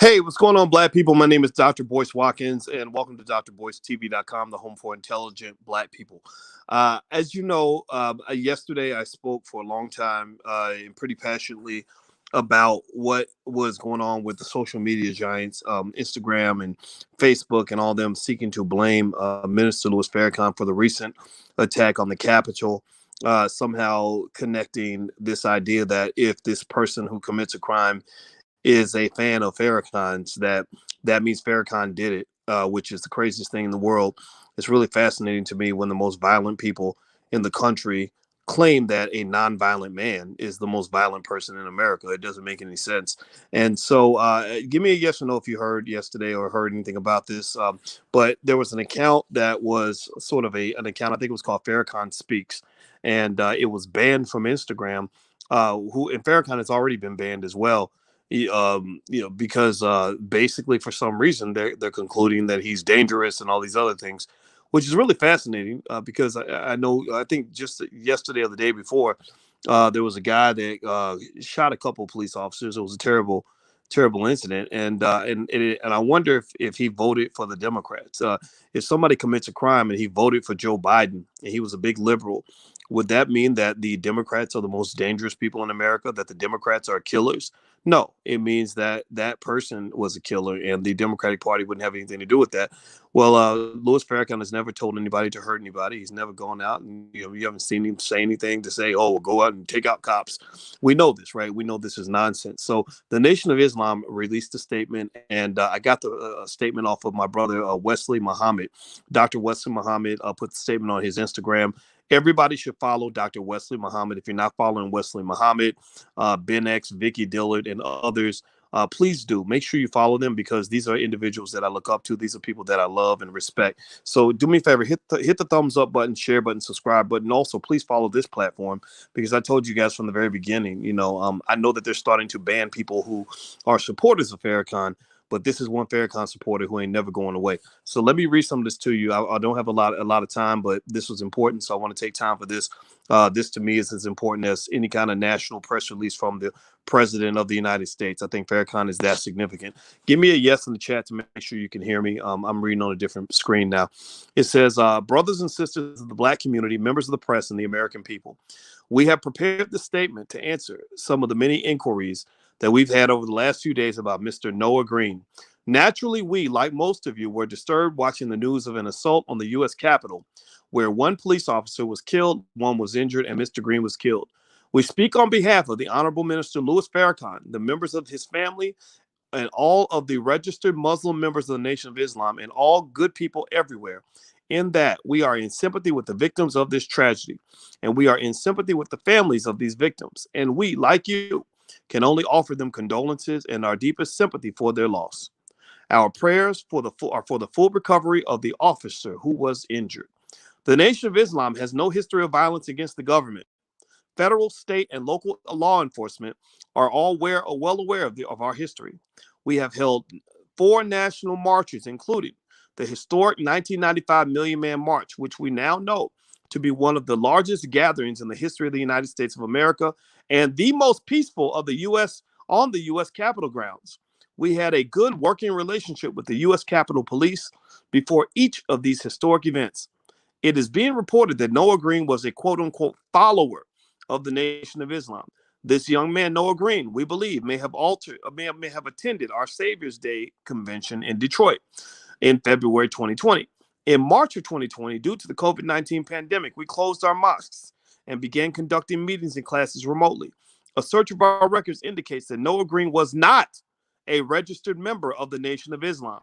Hey, what's going on, Black people? My name is Dr. Boyce Watkins, and welcome to drboycetv.com, the home for intelligent Black people. As you know, yesterday I spoke for a long time and pretty passionately about what was going on with the social media giants, Instagram and Facebook, and all them seeking to blame Minister Louis Farrakhan for the recent attack on the Capitol. Somehow connecting this idea that if this person who commits a crime is a fan of Farrakhan's, that means Farrakhan did it, which is the craziest thing in the world. It's really fascinating to me when the most violent people in the country claim that a non-violent man is the most violent person in America. It doesn't make any sense. And so give me a yes or no if you heard yesterday or heard anything about this. But there was an account that was sort of an account, I think it was called Farrakhan Speaks, and it was banned from Instagram. And Farrakhan has already been banned as well, because basically for some reason they're concluding that he's dangerous and all these other things, which is really fascinating because I know, I think just yesterday or the day before, there was a guy that shot a couple of police officers. It was a terrible, terrible incident, and I wonder if he voted for the Democrats. If somebody commits a crime and he voted for Joe Biden and he was a big liberal, would that mean that the Democrats are the most dangerous people in America? That the Democrats are killers? No, it means that that person was a killer, and the Democratic Party wouldn't have anything to do with that. Well, Louis Farrakhan has never told anybody to hurt anybody. He's never gone out, and you haven't seen him say anything to say, "Oh, we'll go out and take out cops." We know this, right? We know this is nonsense. So the Nation of Islam released a statement, and I got the statement off of my brother Wesley Muhammad. Dr. Wesley Muhammad put the statement on his Instagram. Everybody should follow Dr. Wesley Muhammad. If you're not following Wesley Muhammad, Ben X, Vicky Dillard, and others, please do. Make sure you follow them because these are individuals that I look up to. These are people that I love and respect. So do me a favor, hit the thumbs up button, share button, subscribe button. Also, please follow this platform because I told you guys from the very beginning, I know that they're starting to ban people who are supporters of Farrakhan, but this is one Farrakhan supporter who ain't never going away. So let me read some of this to you. I don't have a lot of time, but this was important, so I want to take time for this. This to me is as important as any kind of national press release from the president of the United States. I think Farrakhan is that significant. Give me a yes in the chat to make sure you can hear me. I'm reading on a different screen now. It says, brothers and sisters of the Black community, members of the press, and the American people, we have prepared the statement to answer some of the many inquiries that we've had over the last few days about Mr. Noah Green. Naturally, we, like most of you, were disturbed watching the news of an assault on the U.S. Capitol, where one police officer was killed, one was injured, and Mr. Green was killed. We speak on behalf of the Honorable Minister Louis Farrakhan, the members of his family, and all of the registered Muslim members of the Nation of Islam, and all good people everywhere, in that we are in sympathy with the victims of this tragedy, and we are in sympathy with the families of these victims. And we, like you, can only offer them condolences and our deepest sympathy for their loss. Our prayers are for the full recovery of the officer who was injured. The Nation of Islam has no history of violence against the government. Federal, state, and local law enforcement are all well aware of our history. We have held 4 national marches, including the historic 1995 Million Man March, which we now know to be one of the largest gatherings in the history of the United States of America and the most peaceful of the U.S. on the U.S. Capitol grounds. We had a good working relationship with the U.S. Capitol Police before each of these historic events. It is being reported that Noah Green was a quote-unquote follower of the Nation of Islam. This young man, Noah Green, we believe, may have attended our Savior's Day convention in Detroit in February 2020. In March of 2020, due to the COVID-19 pandemic, we closed our mosques and began conducting meetings and classes remotely. A search of our records indicates that Noah Green was not a registered member of the Nation of Islam.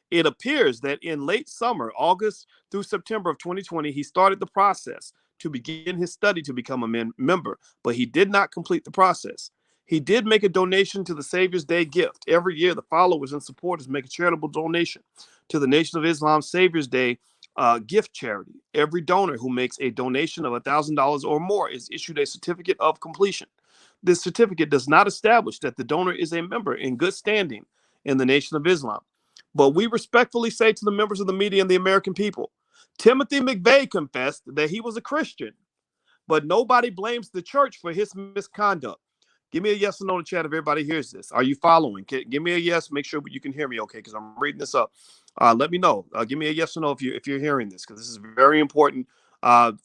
It appears that in late summer, August through September of 2020, he started the process to begin his study to become a member, but he did not complete the process. He did make a donation to the Savior's Day gift. Every year, the followers and supporters make a charitable donation to the Nation of Islam Savior's Day gift charity. Every donor who makes a donation of $1,000 or more is issued a certificate of completion. This certificate does not establish that the donor is a member in good standing in the Nation of Islam. But we respectfully say to the members of the media and the American people, Timothy McVeigh confessed that he was a Christian, but nobody blames the church for his misconduct. Give me a yes or no in the chat if everybody hears this. Are you following? Give me a yes. Make sure you can hear me okay, because I'm reading this up. Let me know. Give me a yes or no if you're hearing this, because this is very important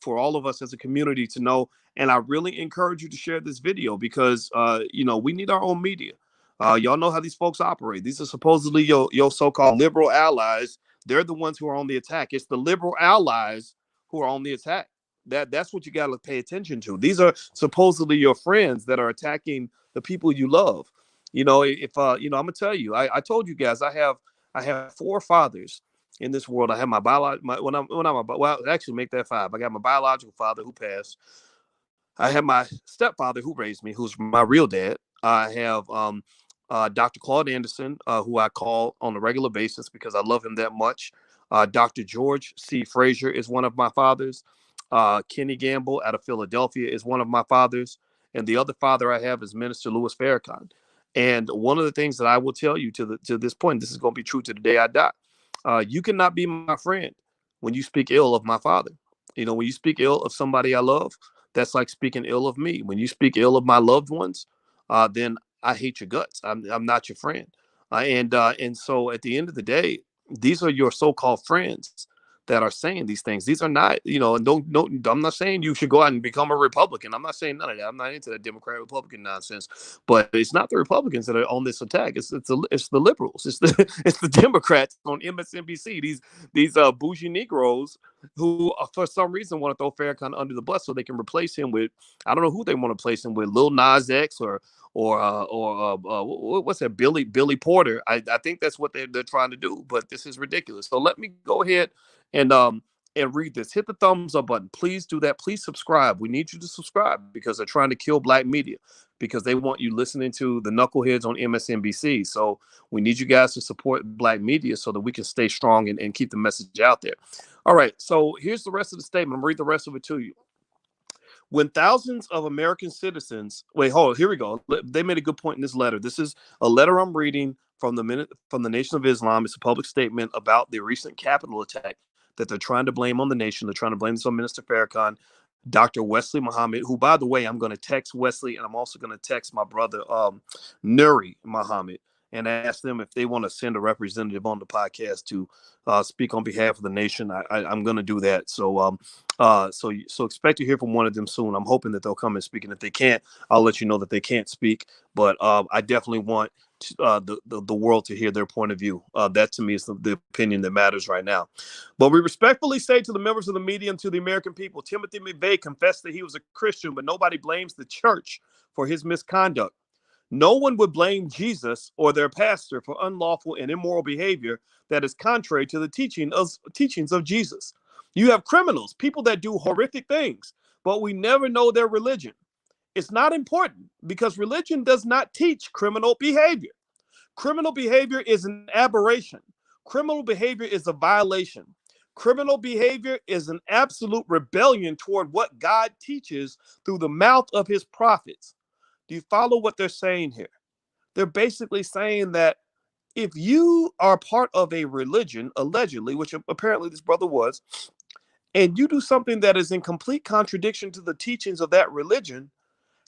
for all of us as a community to know. And I really encourage you to share this video because we need our own media. Y'all know how these folks operate. These are supposedly your so-called liberal allies. They're the ones who are on the attack. It's the liberal allies who are on the attack. That's what you got to pay attention to. These are supposedly your friends that are attacking the people you love. If I'm gonna tell you, I told you guys I have four fathers in this world. I have my biological, well, actually make that five. I got my biological father who passed. I have my stepfather who raised me, who's my real dad. I have Dr. Claude Anderson, who I call on a regular basis because I love him that much. Dr. George C. Frazier is one of my fathers. Kenny Gamble out of Philadelphia is one of my fathers. And the other father I have is Minister Louis Farrakhan. And one of the things that I will tell you to this point, this is going to be true to the day I die. You cannot be my friend when you speak ill of my father. When you speak ill of somebody I love, that's like speaking ill of me. When you speak ill of my loved ones, then I hate your guts. I'm not your friend. And so at the end of the day, these are your so-called friends that are saying these things. These are not, and don't. I'm not saying you should go out and become a Republican. I'm not saying none of that. I'm not into that Democrat Republican nonsense. But it's not the Republicans that are on this attack. It's the liberals. It's the it's the Democrats on MSNBC. These bougie Negroes who, for some reason, want to throw Farrakhan under the bus so they can replace him with, I don't know who they want to place him with, Lil Nas X or what's that, Billy Porter. I think that's what they're trying to do, but this is ridiculous. So let me go ahead and read this. Hit the thumbs up button. Please do that. Please subscribe. We need you to subscribe because they're trying to kill black media, because they want you listening to the knuckleheads on MSNBC. So we need you guys to support black media so that we can stay strong and keep the message out there. All right, so here's the rest of the statement. I'm going to read the rest of it to you. When thousands of American citizens, wait, hold on, here we go. They made a good point in this letter. This is a letter I'm reading from the Nation of Islam. It's a public statement about the recent Capitol attack that they're trying to blame on the nation. They're trying to blame this on Minister Farrakhan, Dr. Wesley Muhammad, who, by the way, I'm going to text Wesley, and I'm also going to text my brother Nuri Muhammad and ask them if they want to send a representative on the podcast to speak on behalf of the nation. I'm going to do that. So expect to hear from one of them soon. I'm hoping that they'll come and speak, and if they can't, I'll let you know that they can't speak. But I definitely want the world to hear their point of view. That to me is the opinion that matters right now. But we respectfully say to the members of the media and to the American people, Timothy McVeigh confessed that he was a Christian, but nobody blames the church for his misconduct. No one would blame Jesus or their pastor for unlawful and immoral behavior that is contrary to the teachings of Jesus. You have criminals, people that do horrific things, but we never know their religion. It's not important because religion does not teach criminal behavior. Criminal behavior is an aberration. Criminal behavior is a violation. Criminal behavior is an absolute rebellion toward what God teaches through the mouth of his prophets. Do you follow what they're saying here? They're basically saying that if you are part of a religion, allegedly, which apparently this brother was, and you do something that is in complete contradiction to the teachings of that religion,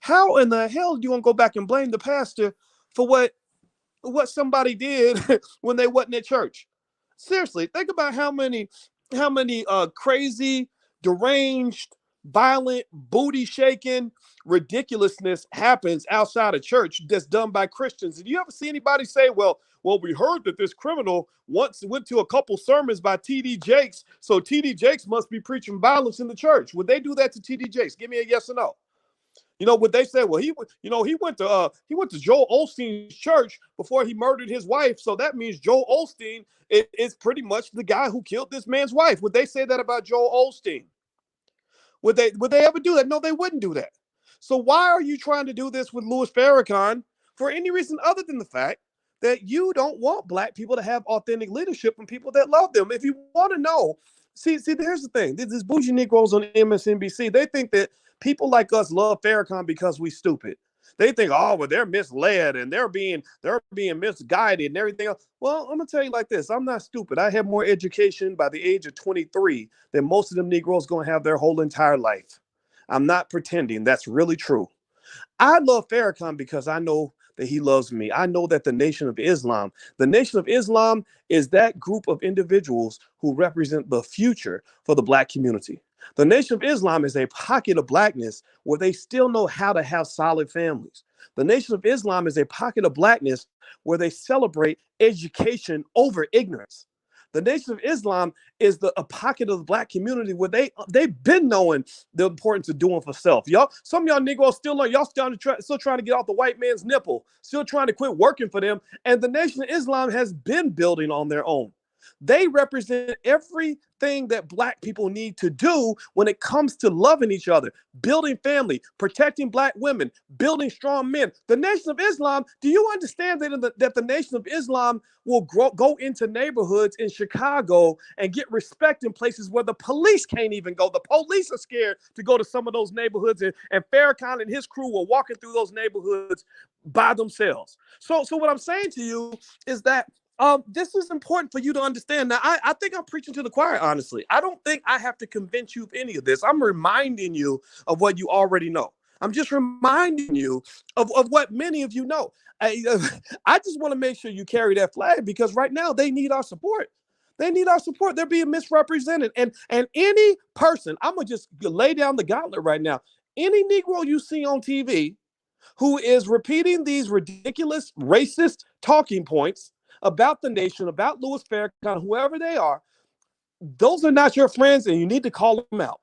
how in the hell do you want to go back and blame the pastor for what somebody did when they wasn't at church? Seriously, think about how many crazy, deranged, violent, booty shaking ridiculousness happens outside of church that's done by Christians. Did you ever see anybody say, well, we heard that this criminal once went to a couple sermons by TD Jakes, so TD Jakes must be preaching violence in the church? Would they do that to TD Jakes? Give me a yes or no. What they say? Well, he went to Joel Osteen's church before he murdered his wife, so that means Joel Osteen is pretty much the guy who killed this man's wife. Would they say that about Joel Osteen? Would they ever do that? No, they wouldn't do that. So why are you trying to do this with Louis Farrakhan for any reason other than the fact that you don't want black people to have authentic leadership and people that love them? If you want to know, see, here's the thing. These bougie Negroes on MSNBC, they think that people like us love Farrakhan because we stupid. They think, oh, well, they're misled and they're being misguided and everything else. Well, I'm gonna tell you like this: I'm not stupid. I have more education by the age of 23 than most of them Negroes gonna have their whole entire life. I'm not pretending. That's really true. I love Farrakhan because I know that he loves me. I know that the Nation of Islam is that group of individuals who represent the future for the black community. The Nation of Islam is a pocket of blackness where they still know how to have solid families. The Nation of Islam is a pocket of blackness where they celebrate education over ignorance. The Nation of Islam is a pocket of the black community where they've been knowing the importance of doing for self. Y'all, some of y'all Negroes still trying to get off the white man's nipple, still trying to quit working for them. And the Nation of Islam has been building on their own. They represent everything that black people need to do when it comes to loving each other, building family, protecting black women, building strong men. The Nation of Islam, do you understand that the Nation of Islam will go into neighborhoods in Chicago and get respect in places where the police can't even go? The police are scared to go to some of those neighborhoods, and Farrakhan and his crew were walking through those neighborhoods by themselves. So what I'm saying to you is that this is important for you to understand. Now, I think I'm preaching to the choir, honestly. I don't think I have to convince you of any of this. I'm reminding you of what you already know. I'm just reminding you of what many of you know. I just want to make sure you carry that flag because right now they need our support. They need our support. They're being misrepresented. And any person, I'm going to just lay down the gauntlet right now. Any Negro you see on TV who is repeating these ridiculous racist talking points about the nation, about Louis Farrakhan, whoever they are, those are not your friends, and you need to call them out.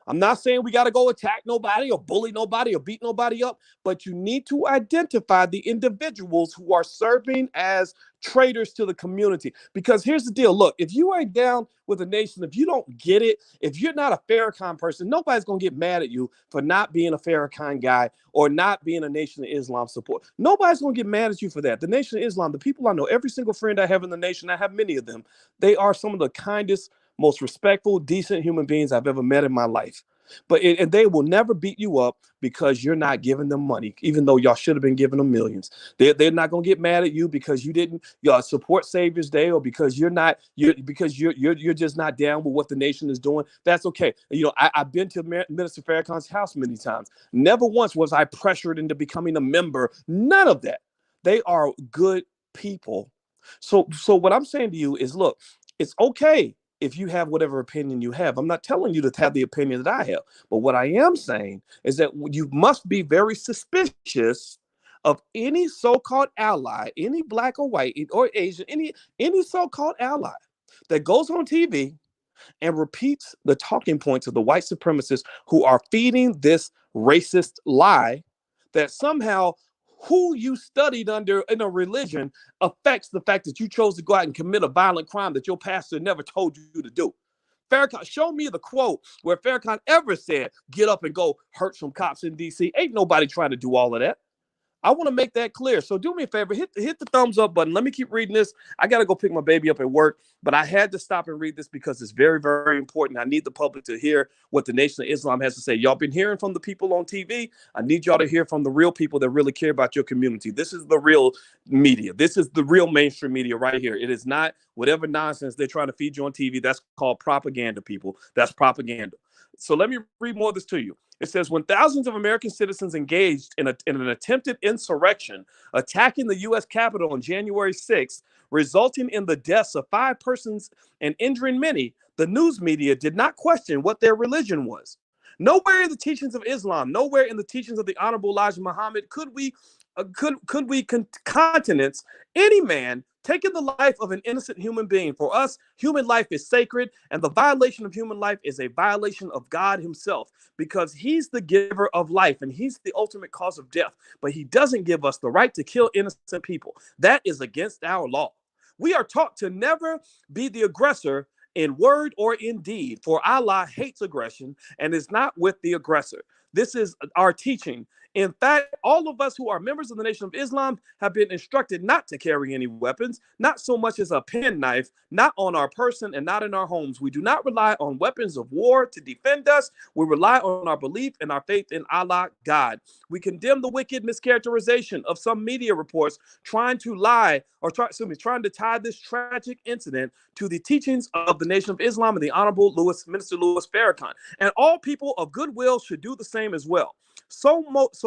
I'm not saying we got to go attack nobody or bully nobody or beat nobody up, but you need to identify the individuals who are serving as traitors to the community. Because here's the deal. Look, if you ain't down with a nation, if you don't get it, if you're not a Farrakhan person, nobody's going to get mad at you for not being a Farrakhan guy or not being a Nation of Islam support. Nobody's going to get mad at you for that. The Nation of Islam, the people I know, every single friend I have in the nation, I have many of them, they are some of the kindest, most respectful, decent human beings I've ever met in my life. And they will never beat you up because you're not giving them money, even though y'all should have been giving them millions. They're not gonna get mad at you because you didn't support Savior's Day or because you're just not down with what the nation is doing. That's okay. I've been to Minister Farrakhan's house many times. Never once was I pressured into becoming a member. None of that. They are good people. So what I'm saying to you is, look, it's okay if you have whatever opinion you have. I'm not telling you to have the opinion that I have. But what I am saying is that you must be very suspicious of any so-called ally, any black or white or Asian, any so-called ally that goes on TV and repeats the talking points of the white supremacists who are feeding this racist lie that somehow who you studied under in a religion affects the fact that you chose to go out and commit a violent crime that your pastor never told you to do. Farrakhan, show me the quote where Farrakhan ever said, get up and go hurt some cops in D.C. Ain't nobody trying to do all of that. I want to make that clear. So do me a favor, hit the thumbs up button. Let me keep reading this. I got to go pick my baby up at work, but I had to stop and read this because it's very, very important. I need the public to hear what the Nation of Islam has to say. Y'all been hearing from the people on TV. I need y'all to hear from the real people that really care about your community. This is the real media. This is the real mainstream media right here. It is not whatever nonsense they're trying to feed you on TV. That's called propaganda, people. That's propaganda. So let me read more of this to you. It says, when thousands of American citizens engaged in an attempted insurrection attacking the U.S. Capitol on January 6th, resulting in the deaths of 5 persons and injuring many, the news media did not question what their religion was. Nowhere in the teachings of Islam, nowhere in the teachings of the Honorable Elijah Muhammad could we countenance any man taking the life of an innocent human being. For us, human life is sacred, and the violation of human life is a violation of God himself, because he's the giver of life and he's the ultimate cause of death. But he doesn't give us the right to kill innocent people. That is against our law. We are taught to never be the aggressor in word or in deed, for Allah hates aggression and is not with the aggressor. This is our teaching. In fact, all of us who are members of the Nation of Islam have been instructed not to carry any weapons, not so much as a penknife, not on our person and not in our homes. We do not rely on weapons of war to defend us. We rely on our belief and our faith in Allah, God. We condemn the wicked mischaracterization of some media reports trying to trying to tie this tragic incident to the teachings of the Nation of Islam and the Honorable Minister Louis Farrakhan. And all people of goodwill should do the same as well. So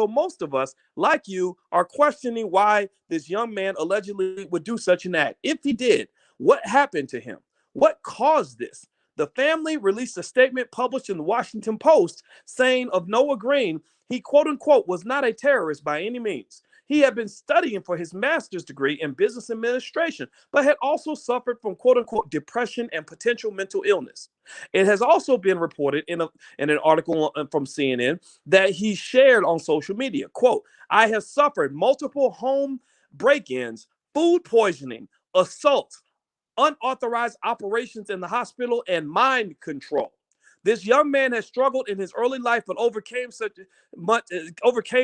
most of us, like you, are questioning why this young man allegedly would do such an act. If he did, what happened to him? What caused this? The family released a statement published in the Washington Post saying of Noah Green, he quote unquote was not a terrorist by any means. He had been studying for his master's degree in business administration, but had also suffered from quote unquote depression and potential mental illness. It has also been reported in an article from CNN that he shared on social media. Quote, I have suffered multiple home break-ins, food poisoning, assault, unauthorized operations in the hospital, and mind control. This young man has struggled in his early life, but overcame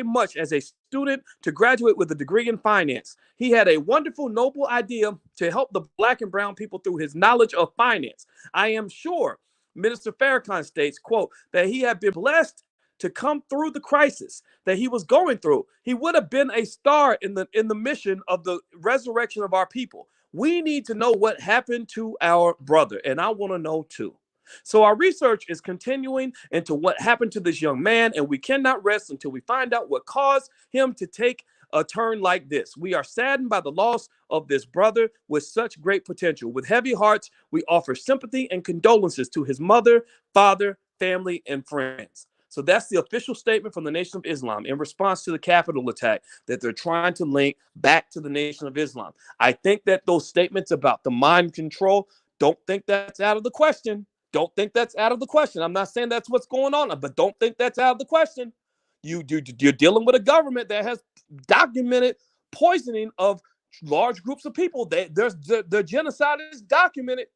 much as a student to graduate with a degree in finance. He had a wonderful, noble idea to help the Black and brown people through his knowledge of finance. I am sure, Minister Farrakhan states, quote, that he had been blessed to come through the crisis that he was going through. He would have been a star in the mission of the resurrection of our people. We need to know what happened to our brother, and I want to know too. So our research is continuing into what happened to this young man, and we cannot rest until we find out what caused him to take a turn like this. We are saddened by the loss of this brother with such great potential. With heavy hearts, we offer sympathy and condolences to his mother, father, family, and friends. So that's the official statement from the Nation of Islam in response to the Capitol attack that they're trying to link back to the Nation of Islam. I think that those statements about the mind control, don't think that's out of the question. Don't think that's out of the question. I'm not saying that's what's going on, but don't think that's out of the question. You're dealing with a government that has documented poisoning of large groups of people. The genocide is documented.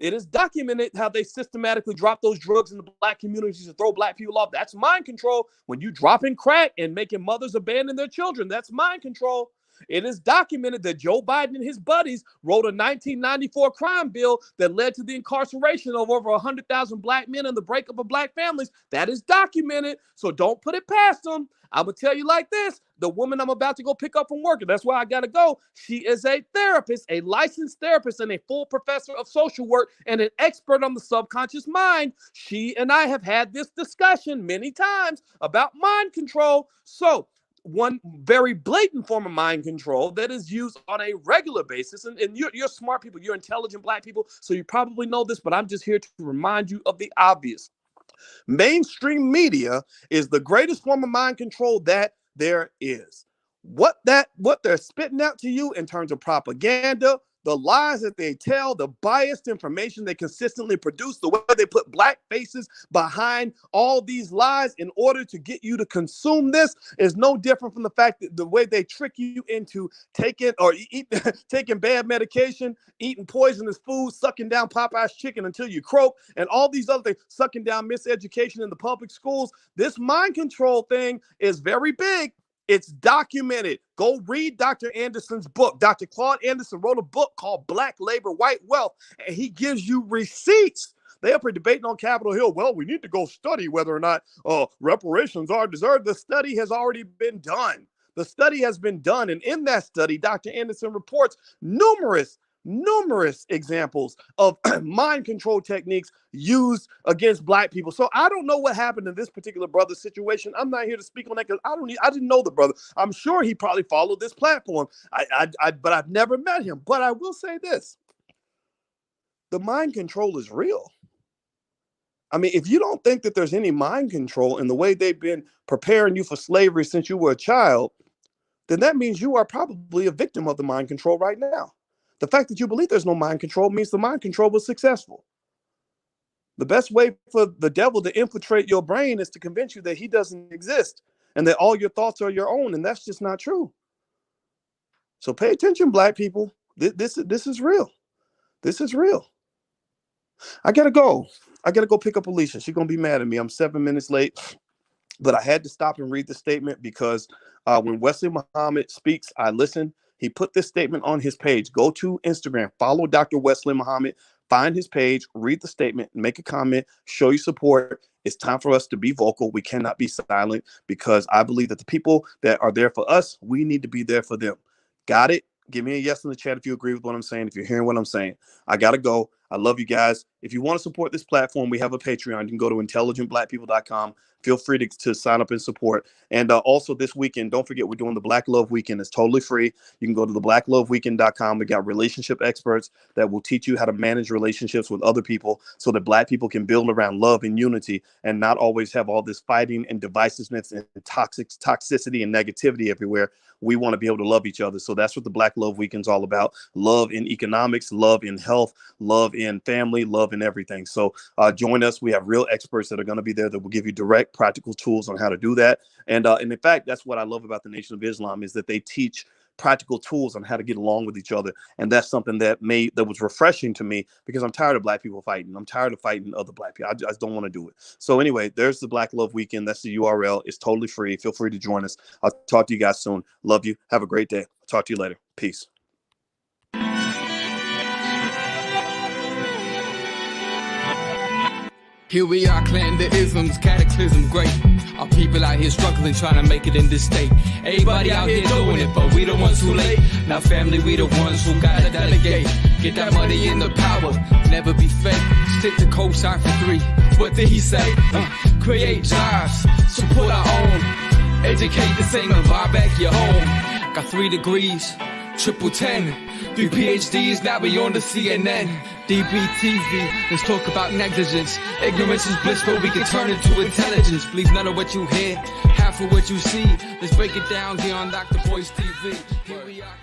It is documented how they systematically drop those drugs in the Black communities to throw Black people off. That's mind control. When you dropping crack and making mothers abandon their children, that's mind control. It is documented that Joe Biden and his buddies wrote a 1994 crime bill that led to the incarceration of over 100,000 Black men and the breakup of Black families. That is documented. So don't put it past them. I'm going to tell you like this. The woman I'm about to go pick up from work, and that's why I got to go. She is a therapist, a licensed therapist, and a full professor of social work and an expert on the subconscious mind. She and I have had this discussion many times about mind control. So one very blatant form of mind control that is used on a regular basis. And you're smart people, you're intelligent Black people, so you probably know this, but I'm just here to remind you of the obvious. Mainstream media is the greatest form of mind control that there is. What they're spitting out to you in terms of propaganda, the lies that they tell, the biased information they consistently produce, the way they put Black faces behind all these lies in order to get you to consume this is no different from the fact that the way they trick you into taking or taking bad medication, eating poisonous food, sucking down Popeye's chicken until you croak, and all these other things, sucking down miseducation in the public schools. This mind control thing is very big. It's documented. Go read Dr. Anderson's book. Dr. Claude Anderson wrote a book called Black Labor, White Wealth, and he gives you receipts. They up here debating on Capitol Hill. Well, we need to go study whether or not reparations are deserved. The study has already been done. The study has been done. And in that study, Dr. Anderson reports numerous examples of mind control techniques used against Black people. So I don't know what happened in this particular brother's situation. I'm not here to speak on that because I didn't know the brother. I'm sure he probably followed this platform. But I've never met him. But I will say this: the mind control is real. I mean, if you don't think that there's any mind control in the way they've been preparing you for slavery since you were a child, then that means you are probably a victim of the mind control right now. The fact that you believe there's no mind control means the mind control was successful. The best way for the devil to infiltrate your brain is to convince you that he doesn't exist and that all your thoughts are your own, and that's just not true. So pay attention, Black people. This is real. This is real. I gotta go. I gotta go pick up Alicia. She's gonna be mad at me. I'm 7 minutes late, but I had to stop and read the statement because when Wesley Muhammad speaks, I listen. He put this statement on his page. Go to Instagram, follow Dr. Wesley Muhammad, find his page, read the statement, make a comment, show your support. It's time for us to be vocal. We cannot be silent because I believe that the people that are there for us, we need to be there for them. Got it? Give me a yes in the chat if you agree with what I'm saying, if you're hearing what I'm saying. I got to go. I love you guys. If you want to support this platform, we have a Patreon. You can go to intelligentblackpeople.com. Feel free to sign up and support. And also this weekend, don't forget, we're doing the Black Love Weekend. It's totally free. You can go to theblackloveweekend.com. We got relationship experts that will teach you how to manage relationships with other people so that Black people can build around love and unity and not always have all this fighting and divisiveness and toxicity and negativity everywhere. We want to be able to love each other. So that's what the Black Love Weekend's all about. Love in economics, love in health, love in family, love in everything. So join us. We have real experts that are going to be there that will give you direct, practical tools on how to do that. And in fact, that's what I love about the Nation of Islam, is that they teach practical tools on how to get along with each other. And that's something that was refreshing to me, because I'm tired of Black people fighting. I'm tired of fighting other Black people. I just don't want to do it. So anyway, there's the Black Love Weekend. That's the URL. It's totally free. Feel free to join us. I'll talk to you guys soon. Love you. Have a great day. Talk to you later. Peace. Here we are, clan the isms, cataclysm great. Our people out here struggling, trying to make it in this state. Everybody out here doing it, but we the ones who late. Now family, we the ones who gotta delegate. Get that money in the power, never be fake. Stick to cosign for 3. What did he say? Create jobs, support our own. Educate the same and buy back your home. Got 3 degrees, triple 10. 3 PhDs, now we on the CNN. DBTV, let's talk about negligence. Ignorance is bliss, but we can turn it to intelligence. Believe none of what you hear, half of what you see. Let's break it down here on Dr. Boyce TV. Here we are.